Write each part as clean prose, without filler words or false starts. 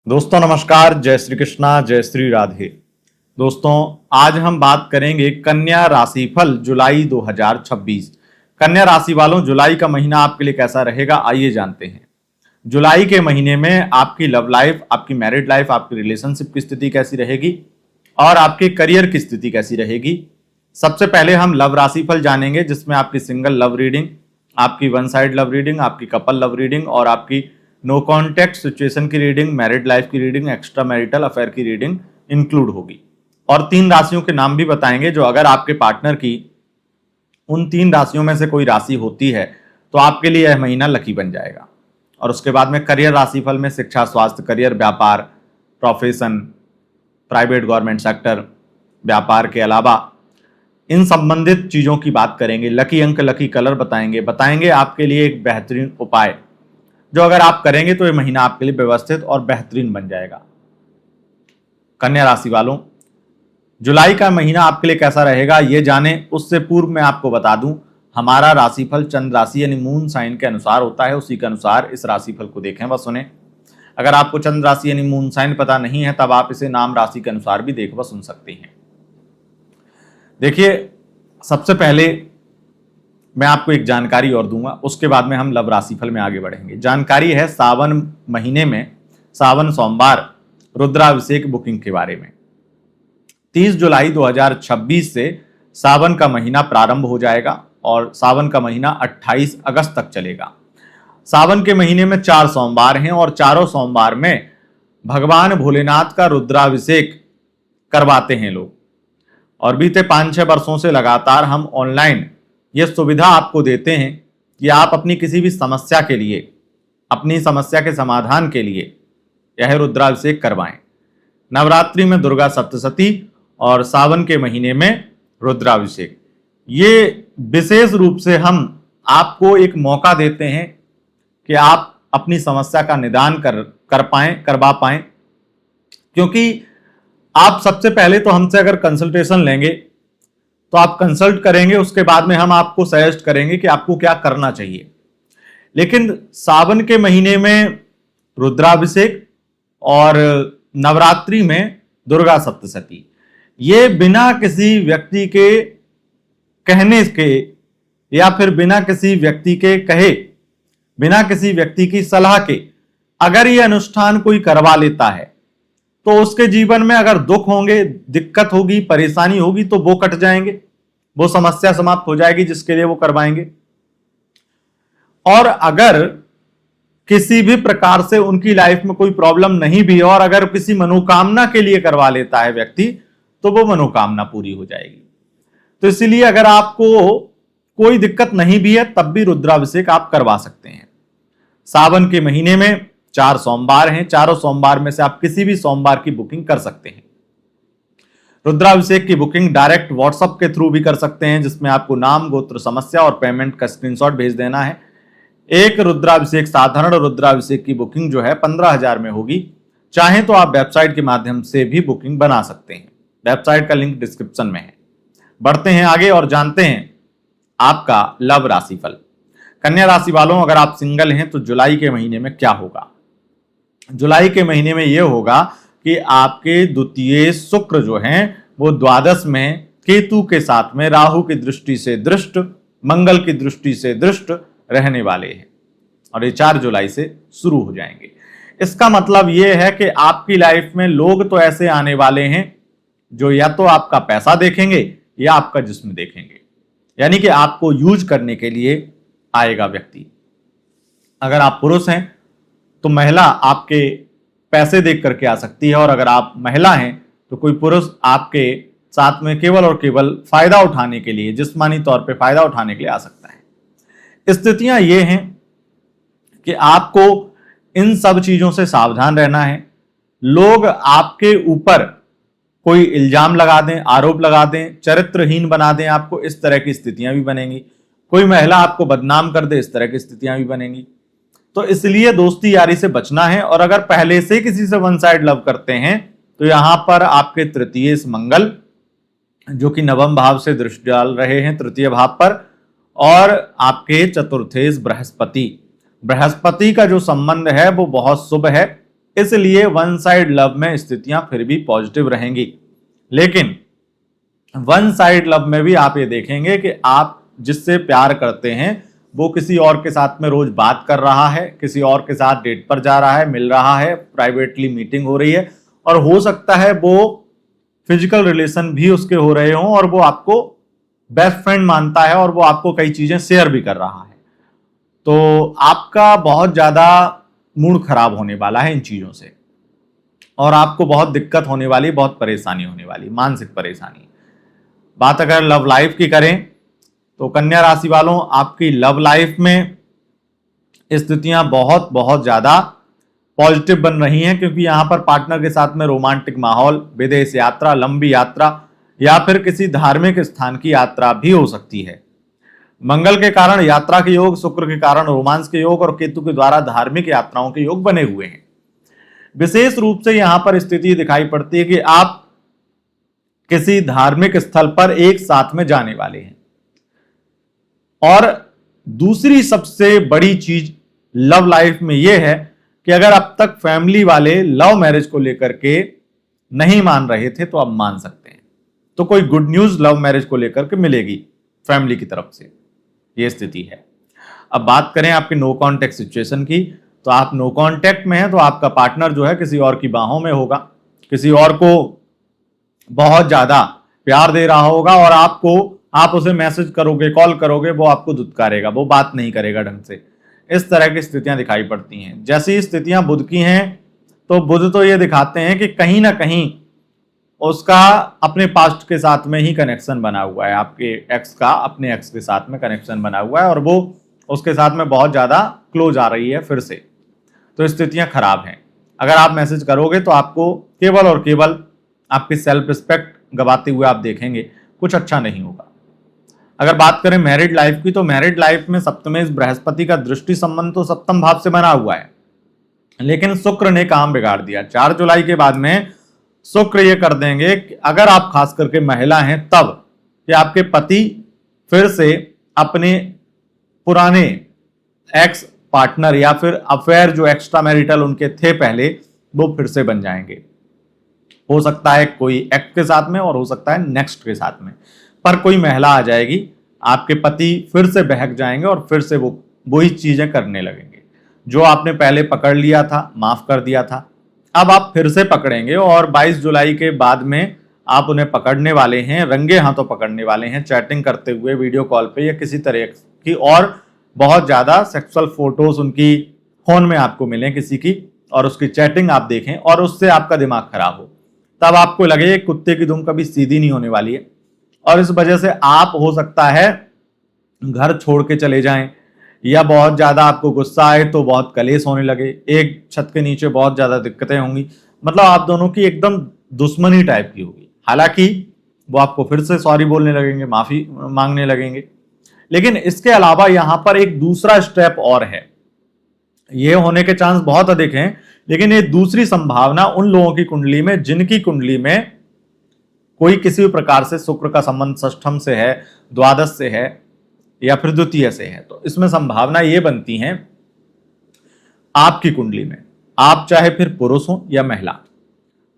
दोस्तों नमस्कार, जय श्री कृष्णा, जय श्री राधे। दोस्तों आज हम बात करेंगे कन्या राशिफल जुलाई 2026। कन्या राशि वालों, जुलाई का महीना आपके लिए कैसा रहेगा, आइए जानते हैं। जुलाई के महीने में आपकी लव लाइफ, आपकी मैरिड लाइफ, आपकी रिलेशनशिप की स्थिति कैसी रहेगी और आपके करियर की स्थिति कैसी रहेगी। सबसे पहले हम लव राशिफल जानेंगे, जिसमें आपकी सिंगल लव रीडिंग, आपकी वन साइड लव रीडिंग, आपकी कपल लव रीडिंग और आपकी नो कॉन्टेक्ट सिचुएशन की रीडिंग, मैरिड लाइफ की रीडिंग, एक्स्ट्रा मैरिटल अफेयर की रीडिंग इंक्लूड होगी। और 3 राशियों के नाम भी बताएंगे, जो अगर आपके पार्टनर की उन 3 राशियों में से कोई राशि होती है तो आपके लिए यह महीना लकी बन जाएगा। और उसके बाद में करियर राशिफल में शिक्षा, स्वास्थ्य, करियर, व्यापार, प्रोफेशन, प्राइवेट गवर्नमेंट सेक्टर, व्यापार के अलावा इन संबंधित चीजों की बात करेंगे। लकी अंक, लकी कलर बताएंगे आपके लिए एक बेहतरीन उपाय, जो अगर आप करेंगे तो ये महीना आपके लिए व्यवस्थित और बेहतरीन बन जाएगा। कन्या राशि वालों, जुलाई का महीना आपके लिए कैसा रहेगा ये जाने उससे पूर्व मैं आपको बता दूं, हमारा राशिफल चंद्र राशि यानी मून साइन के अनुसार होता है। उसी के अनुसार इस राशिफल को देखें व सुने। अगर आपको चंद्र राशि यानी मून साइन पता नहीं है, तब आप इसे नाम राशि के अनुसार भी देख व सुन सकते हैं। देखिए, सबसे पहले मैं आपको एक जानकारी और दूंगा, उसके बाद में हम लव राशिफल में आगे बढ़ेंगे। जानकारी है सावन महीने में, सावन सोमवार रुद्राभिषेक बुकिंग के बारे में। 30 जुलाई 2026 से सावन का महीना प्रारंभ हो जाएगा और सावन का महीना 28 अगस्त तक चलेगा। सावन के महीने में 4 सोमवार हैं और चारों सोमवार में भगवान भोलेनाथ का रुद्राभिषेक करवाते हैं लोग। और बीते 5-6 वर्षों से लगातार हम ऑनलाइन यह सुविधा आपको देते हैं कि आप अपनी किसी भी समस्या के लिए, अपनी समस्या के समाधान के लिए यह रुद्राभिषेक करवाएं। नवरात्रि में दुर्गा सप्तशती और सावन के महीने में रुद्राभिषेक, ये विशेष रूप से हम आपको एक मौका देते हैं कि आप अपनी समस्या का निदान करवा पाएं। क्योंकि आप सबसे पहले तो हमसे अगर कंसल्टेशन लेंगे तो आप कंसल्ट करेंगे, उसके बाद में हम आपको सजेस्ट करेंगे कि आपको क्या करना चाहिए। लेकिन सावन के महीने में रुद्राभिषेक और नवरात्रि में दुर्गा सप्तशती, ये बिना किसी व्यक्ति के कहने के या फिर बिना किसी व्यक्ति के कहे, बिना किसी व्यक्ति की सलाह के अगर ये अनुष्ठान कोई करवा लेता है तो उसके जीवन में अगर दुख होंगे, दिक्कत होगी, परेशानी होगी तो वो कट जाएंगे, वो समस्या समाप्त हो जाएगी जिसके लिए वो करवाएंगे। और अगर किसी भी प्रकार से उनकी लाइफ में कोई प्रॉब्लम नहीं भी और अगर किसी मनोकामना के लिए करवा लेता है व्यक्ति, तो वो मनोकामना पूरी हो जाएगी। तो इसलिए अगर आपको कोई दिक्कत नहीं भी है तब भी रुद्राभिषेक आप करवा सकते हैं। सावन के महीने में 4 सोमवार हैं, चारों सोमवार में से आप किसी भी सोमवार की बुकिंग कर सकते हैं। रुद्राभिषेक की बुकिंग डायरेक्ट व्हाट्सएप के थ्रू भी कर सकते हैं, जिसमें आपको नाम, गोत्र, समस्या और पेमेंट का स्क्रीनशॉट भेज देना है। एक रुद्राभिषेक, साधारण रुद्राभिषेक की बुकिंग जो है 15,000 में होगी। चाहें तो आप वेबसाइट के माध्यम से भी बुकिंग बना सकते हैं। वेबसाइट का लिंक डिस्क्रिप्शन में है। बढ़ते हैं आगे और जानते हैं आपका लव राशिफल। कन्या राशि वालों, अगर आप सिंगल हैं तो जुलाई के महीने में क्या होगा। जुलाई के महीने में यह होगा कि आपके द्वितीय शुक्र जो हैं वो द्वादश में केतु के साथ में राहु की दृष्टि से दृष्ट, मंगल की दृष्टि से दृष्ट रहने वाले हैं और ये 4 जुलाई से शुरू हो जाएंगे। इसका मतलब यह है कि आपकी लाइफ में लोग तो ऐसे आने वाले हैं जो या तो आपका पैसा देखेंगे या आपका जिस्म देखेंगे, यानी कि आपको यूज करने के लिए आएगा व्यक्ति। अगर आप पुरुष हैं तो महिला आपके पैसे देख करके आ सकती है, और अगर आप महिला हैं तो कोई पुरुष आपके साथ में केवल और केवल फायदा उठाने के लिए, जिस्मानी तौर पे फायदा उठाने के लिए आ सकता है। स्थितियां ये हैं कि आपको इन सब चीजों से सावधान रहना है। लोग आपके ऊपर कोई इल्जाम लगा दें, आरोप लगा दें, चरित्रहीन बना दें आपको, इस तरह की स्थितियां भी बनेंगी। कोई महिला आपको बदनाम कर दे, इस तरह की स्थितियां भी बनेंगी। तो इसलिए दोस्ती यारी से बचना है। और अगर पहले से किसी से वन साइड लव करते हैं तो यहां पर आपके तृतीय मंगल, जो कि नवम भाव से दृष्टि डाल रहे हैं तृतीय भाव पर, और आपके चतुर्थेश बृहस्पति का जो संबंध है वो बहुत शुभ है। इसलिए वन साइड लव में स्थितियां फिर भी पॉजिटिव रहेंगी। लेकिन वन साइड लव में भी आप ये देखेंगे कि आप जिससे प्यार करते हैं वो किसी और के साथ में रोज बात कर रहा है, किसी और के साथ डेट पर जा रहा है, मिल रहा है, प्राइवेटली मीटिंग हो रही है, और हो सकता है वो फिजिकल रिलेशन भी उसके हो रहे हों और वो आपको बेस्ट फ्रेंड मानता है और वो आपको कई चीजें शेयर भी कर रहा है। तो आपका बहुत ज्यादा मूड खराब होने वाला है इन चीजों से, और आपको बहुत दिक्कत होने वाली, बहुत परेशानी होने वाली, मानसिक परेशानी। बात अगर लव लाइफ की करें तो कन्या राशि वालों, आपकी लव लाइफ में स्थितियां बहुत बहुत ज्यादा पॉजिटिव बन रही हैं, क्योंकि यहां पर पार्टनर के साथ में रोमांटिक माहौल, विदेश यात्रा, लंबी यात्रा या फिर किसी धार्मिक स्थान की यात्रा भी हो सकती है। मंगल के कारण यात्रा के योग, शुक्र के कारण रोमांस के योग और केतु के द्वारा धार्मिक यात्राओं के योग बने हुए हैं। विशेष रूप से यहां पर स्थिति दिखाई पड़ती है कि आप किसी धार्मिक स्थल पर एक साथ में जाने वाले हैं। और दूसरी सबसे बड़ी चीज लव लाइफ में यह है कि अगर अब तक फैमिली वाले लव मैरिज को लेकर के नहीं मान रहे थे तो अब मान सकते हैं। तो कोई गुड न्यूज लव मैरिज को लेकर के मिलेगी फैमिली की तरफ से, यह स्थिति है। अब बात करें आपके नो कॉन्टेक्ट सिचुएशन की, तो आप नो कॉन्टेक्ट में हैं तो आपका पार्टनर जो है किसी और की बाहों में होगा, किसी और को बहुत ज्यादा प्यार दे रहा होगा, और आप उसे मैसेज करोगे, कॉल करोगे, वो आपको धुतकारेगा, वो बात नहीं करेगा ढंग से। इस तरह की स्थितियां दिखाई पड़ती हैं। जैसी स्थितियां बुध की हैं, तो बुध तो ये दिखाते हैं कि कहीं ना कहीं उसका अपने पास्ट के साथ में ही कनेक्शन बना हुआ है, आपके एक्स का अपने एक्स के साथ में कनेक्शन बना हुआ है, और वो उसके साथ में बहुत ज्यादा क्लोज आ रही है फिर से। तो स्थितियां खराब हैं। अगर आप मैसेज करोगे तो आपको केवल और केवल आपकी सेल्फ रिस्पेक्ट गवाते हुए आप देखेंगे, कुछ अच्छा नहीं होगा। अगर बात करें मैरिड लाइफ की, तो मैरिड लाइफ में सप्तमेश बृहस्पति का दृष्टि संबंध तो सप्तम भाव से बना हुआ है, लेकिन शुक्र ने काम बिगाड़ दिया। 4 जुलाई के बाद में शुक्र ये कर देंगे कि अगर आप खास करके महिला हैं तब कि आपके पति फिर से अपने पुराने एक्स पार्टनर या फिर अफेयर जो एक्स्ट्रा मैरिटल उनके थे पहले, वो फिर से बन जाएंगे। हो सकता है कोई एक्ट के साथ में और हो सकता है नेक्स्ट के साथ में, पर कोई महिला आ जाएगी, आपके पति फिर से बहक जाएंगे और फिर से वो वही चीजें करने लगेंगे जो आपने पहले पकड़ लिया था, माफ कर दिया था, अब आप फिर से पकड़ेंगे। और 22 जुलाई के बाद में आप उन्हें पकड़ने वाले हैं, रंगे हाथों पकड़ने वाले हैं, चैटिंग करते हुए, वीडियो कॉल पे या किसी तरह की, और बहुत ज्यादा सेक्सुअल फोटोज उनकी फोन में आपको मिले किसी की, और उसकी चैटिंग आप देखें और उससे आपका दिमाग खराब हो, तब आपको लगे कुत्ते की दुम कभी सीधी नहीं होने वाली है, और इस वजह से आप हो सकता है घर छोड़ के चले जाएं, या बहुत ज्यादा आपको गुस्सा आए तो बहुत कलेश होने लगे, एक छत के नीचे बहुत ज्यादा दिक्कतें होंगी, मतलब आप दोनों की एकदम दुश्मनी टाइप की होगी। हालांकि वो आपको फिर से सॉरी बोलने लगेंगे, माफी मांगने लगेंगे, लेकिन इसके अलावा यहां पर एक दूसरा स्टेप और है। ये होने के चांस बहुत अधिक हैं, लेकिन ये दूसरी संभावना उन लोगों की कुंडली में जिनकी कुंडली में कोई किसी भी प्रकार से शुक्र का संबंध षष्ठम से है, द्वादश से है या फिर द्वितीय से है, तो इसमें संभावना ये बनती है आपकी कुंडली में, आप चाहे फिर पुरुष हो या महिला,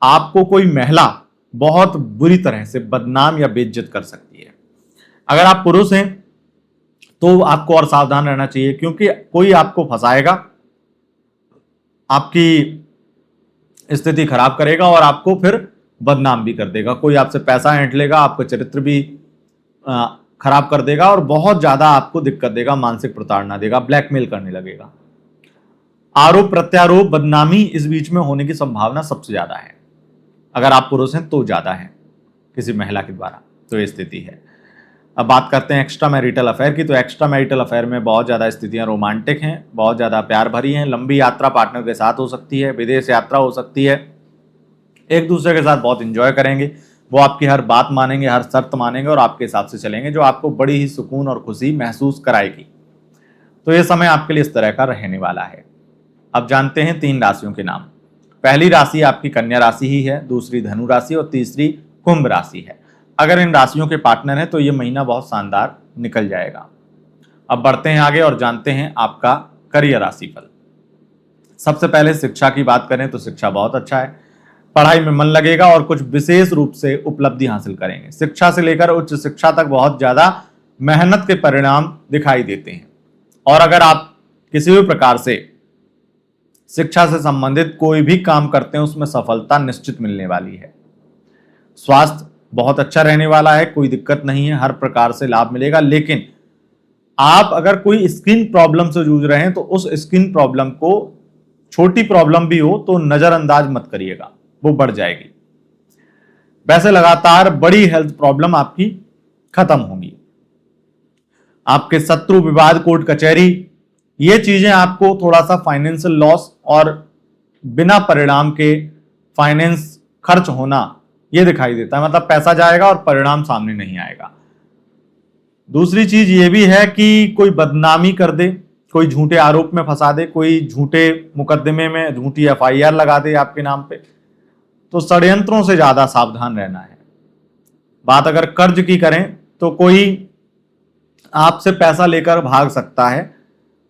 आपको कोई महिला बहुत बुरी तरह से बदनाम या बेइज्जत कर सकती है। अगर आप पुरुष हैं तो आपको और सावधान रहना चाहिए, क्योंकि कोई आपको फंसाएगा, आपकी स्थिति खराब करेगा और आपको फिर बदनाम भी कर देगा। कोई आपसे पैसा ऐंठ लेगा, आपका चरित्र भी खराब कर देगा और बहुत ज्यादा आपको दिक्कत देगा, मानसिक प्रताड़ना देगा, ब्लैकमेल करने लगेगा। आरोप प्रत्यारोप बदनामी इस बीच में होने की संभावना सबसे ज्यादा है, अगर आप पुरुष हैं तो ज्यादा है किसी महिला के द्वारा, तो ये स्थिति है। अब बात करते हैं एक्स्ट्रा मैरिटल अफेयर की, तो एक्स्ट्रा मैरिटल अफेयर में बहुत ज़्यादा स्थितियां रोमांटिक हैं, बहुत ज़्यादा प्यार भरी हैं, लंबी यात्रा पार्टनर के साथ हो सकती है, विदेश यात्रा हो सकती है, एक दूसरे के साथ बहुत इंजॉय करेंगे, वो आपकी हर बात मानेंगे, हर शर्त मानेंगे और आपके हिसाब से चलेंगे, जो आपको बड़ी ही सुकून और खुशी महसूस कराएगी। तो ये समय आपके लिए इस तरह का रहने वाला है। अब जानते हैं 3 राशियों के नाम। पहली राशि आपकी कन्या राशि ही है, दूसरी धनु राशि और तीसरी कुंभ राशि है। अगर इन राशियों के पार्टनर हैं तो ये महीना बहुत शानदार निकल जाएगा। अब बढ़ते हैं आगे और जानते हैं आपका करियर राशिफल। सबसे पहले शिक्षा की बात करें तो शिक्षा बहुत अच्छा है, पढ़ाई में मन लगेगा और कुछ विशेष रूप से उपलब्धि हासिल करेंगे। शिक्षा से लेकर उच्च शिक्षा तक बहुत ज्यादा मेहनत के परिणाम दिखाई देते हैं। और अगर आप किसी भी प्रकार से शिक्षा से संबंधित कोई भी काम करते हैं उसमें सफलता निश्चित मिलने वाली है। स्वास्थ्य बहुत अच्छा रहने वाला है, कोई दिक्कत नहीं है, हर प्रकार से लाभ मिलेगा। लेकिन आप अगर कोई स्किन प्रॉब्लम से जूझ रहे हैं तो उस स्किन प्रॉब्लम को, छोटी प्रॉब्लम भी हो तो नजरअंदाज मत करिएगा, वो बढ़ जाएगी। वैसे लगातार बड़ी हेल्थ प्रॉब्लम आपकी खत्म होंगी। आपके शत्रु, विवाद, कोर्ट कचहरी, ये चीजें आपको थोड़ा सा फाइनेंशियल लॉस और बिना परिणाम के फाइनेंस खर्च होना ये दिखाई देता है, मतलब पैसा जाएगा और परिणाम सामने नहीं आएगा। दूसरी चीज ये भी है कि कोई बदनामी कर दे, कोई झूठे आरोप में फंसा दे, कोई झूठे मुकदमे में झूठी एफआईआर लगा दे आपके नाम पे, तो षड्यंत्रों से ज्यादा सावधान रहना है। बात अगर कर्ज की करें तो कोई आपसे पैसा लेकर भाग सकता है,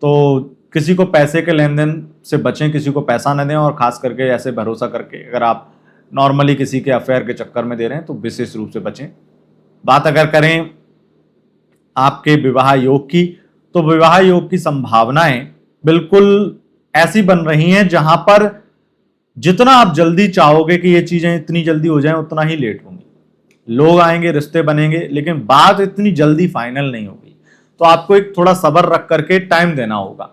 तो किसी को पैसे के लेन देन से बचें, किसी को पैसा न दें, और खास करके ऐसे भरोसा करके अगर आप नॉर्मली किसी के अफेयर के चक्कर में दे रहे हैं तो विशेष रूप से बचें। बात अगर करें आपके विवाह योग की, तो विवाह योग की संभावनाएं बिल्कुल ऐसी बन रही हैं जहां पर जितना आप जल्दी चाहोगे कि ये चीजें इतनी जल्दी हो जाएं उतना ही लेट होंगी। लोग आएंगे, रिश्ते बनेंगे, लेकिन बात इतनी जल्दी फाइनल नहीं होगी। तो आपको एक थोड़ा सब्र रख करके टाइम देना होगा।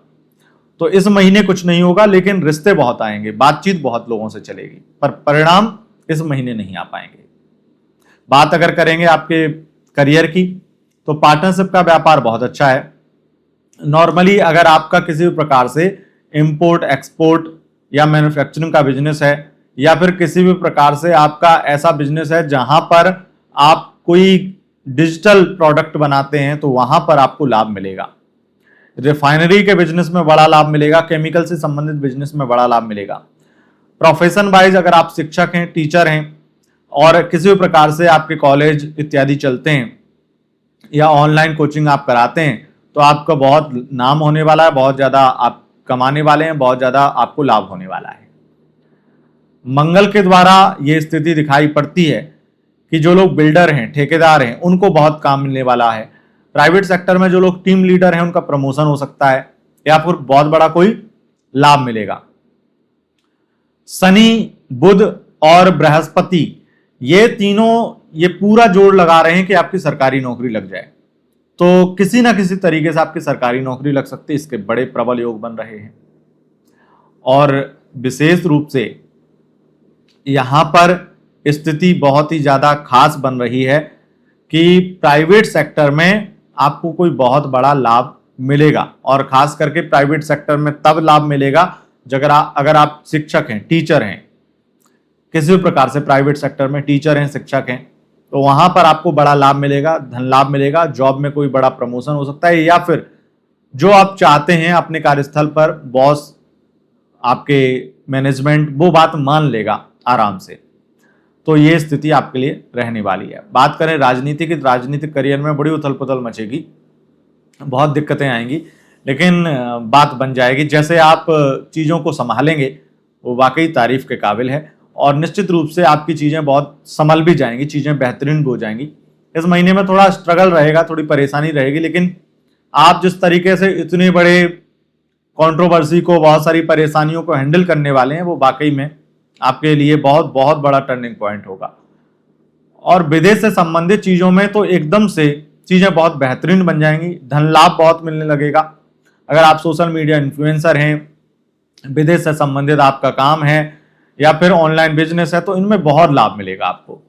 तो इस महीने कुछ नहीं होगा, लेकिन रिश्ते बहुत आएंगे, बातचीत बहुत लोगों से चलेगी, पर परिणाम इस महीने नहीं आ पाएंगे। बात अगर करेंगे आपके करियर की, तो पार्टनरशिप का व्यापार बहुत अच्छा है। नॉर्मली अगर आपका किसी भी प्रकार से इंपोर्ट एक्सपोर्ट या मैन्युफैक्चरिंग का बिजनेस है, या फिर किसी भी प्रकार से आपका ऐसा बिजनेस है जहां पर आप कोई डिजिटल प्रोडक्ट बनाते हैं, तो वहां पर आपको लाभ मिलेगा। रिफाइनरी के बिजनेस में बड़ा लाभ मिलेगा, केमिकल से संबंधित बिजनेस में बड़ा लाभ मिलेगा। प्रोफेशन वाइज अगर आप शिक्षक हैं, टीचर हैं, और किसी भी प्रकार से आपके कॉलेज इत्यादि चलते हैं या ऑनलाइन कोचिंग आप कराते हैं, तो आपका बहुत नाम होने वाला है, बहुत ज्यादा आप कमाने वाले हैं, बहुत ज्यादा आपको लाभ होने वाला है। मंगल के द्वारा यह स्थिति दिखाई पड़ती है कि जो लोग बिल्डर हैं, ठेकेदार हैं, उनको बहुत काम मिलने वाला है। प्राइवेट सेक्टर में जो लोग टीम लीडर हैं उनका प्रमोशन हो सकता है, या फिर बहुत बड़ा कोई लाभ मिलेगा। शनि, बुध और बृहस्पति, ये तीनों ये पूरा जोड़ लगा रहे हैं कि आपकी सरकारी नौकरी लग जाए। तो किसी ना किसी तरीके से आपकी सरकारी नौकरी लग सकती है, इसके बड़े प्रबल योग बन रहे हैं। और विशेष रूप से यहां पर स्थिति बहुत ही ज्यादा खास बन रही है कि प्राइवेट सेक्टर में आपको कोई बहुत बड़ा लाभ मिलेगा, और खास करके प्राइवेट सेक्टर में तब लाभ मिलेगा अगर आप शिक्षक हैं, टीचर हैं, किसी भी प्रकार से प्राइवेट सेक्टर में टीचर हैं, शिक्षक हैं, तो वहां पर आपको बड़ा लाभ मिलेगा, धन लाभ मिलेगा। जॉब में कोई बड़ा प्रमोशन हो सकता है, या फिर जो आप चाहते हैं अपने कार्यस्थल पर बॉस, आपके मैनेजमेंट वो बात मान लेगा आराम से। तो ये स्थिति आपके लिए रहने वाली है। बात करें राजनीतिक करियर में बड़ी उथल पुथल मचेगी, बहुत दिक्कतें आएंगी, लेकिन बात बन जाएगी। जैसे आप चीज़ों को संभालेंगे वो वाकई तारीफ के काबिल है, और निश्चित रूप से आपकी चीज़ें बहुत संभल भी जाएंगी, चीज़ें बेहतरीन भी हो जाएंगी। इस महीने में थोड़ा स्ट्रगल रहेगा, थोड़ी परेशानी रहेगी, लेकिन आप जिस तरीके से इतने बड़े कंट्रोवर्सी को, बहुत सारी परेशानियों को हैंडल करने वाले हैं, वो वाकई में आपके लिए बहुत बहुत बड़ा टर्निंग पॉइंट होगा। और विदेश से संबंधित चीज़ों में तो एकदम से चीज़ें बहुत बेहतरीन बन जाएंगी, धन लाभ बहुत मिलने लगेगा। अगर आप सोशल मीडिया इन्फ्लुएंसर हैं, विदेश से संबंधित आपका काम है, या फिर ऑनलाइन बिजनेस है, तो इनमें बहुत लाभ मिलेगा आपको।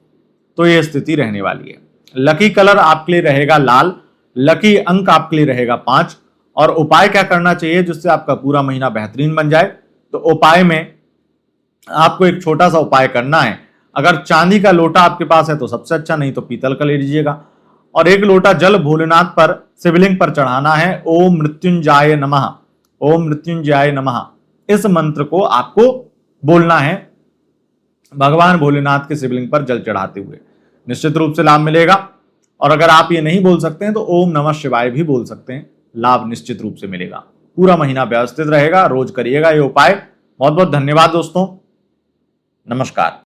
तो ये स्थिति रहने वाली है। लकी कलर आपके लिए रहेगा लाल, लकी अंक आपके लिए रहेगा 5। और उपाय क्या करना चाहिए जिससे आपका पूरा महीना बेहतरीन बन जाए? तो उपाय में आपको एक छोटा सा उपाय करना है। अगर चांदी का लोटा आपके पास है तो सबसे अच्छा, नहीं तो पीतल का ले लीजिएगा, और 1 लोटा जल भोलेनाथ पर, शिवलिंग पर चढ़ाना है। ओम मृत्युंजयाय नमः, ओम मृत्युंजयाय नमः, इस मंत्र को आपको बोलना है भगवान भोलेनाथ के शिवलिंग पर जल चढ़ाते हुए। निश्चित रूप से लाभ मिलेगा। और अगर आप ये नहीं बोल सकते हैं तो ओम नमः शिवाय भी बोल सकते हैं, लाभ निश्चित रूप से मिलेगा। पूरा महीना व्यवस्थित रहेगा, रोज करिएगा ये उपाय, बहुत बहुत धन्यवाद दोस्तों। नमस्कार।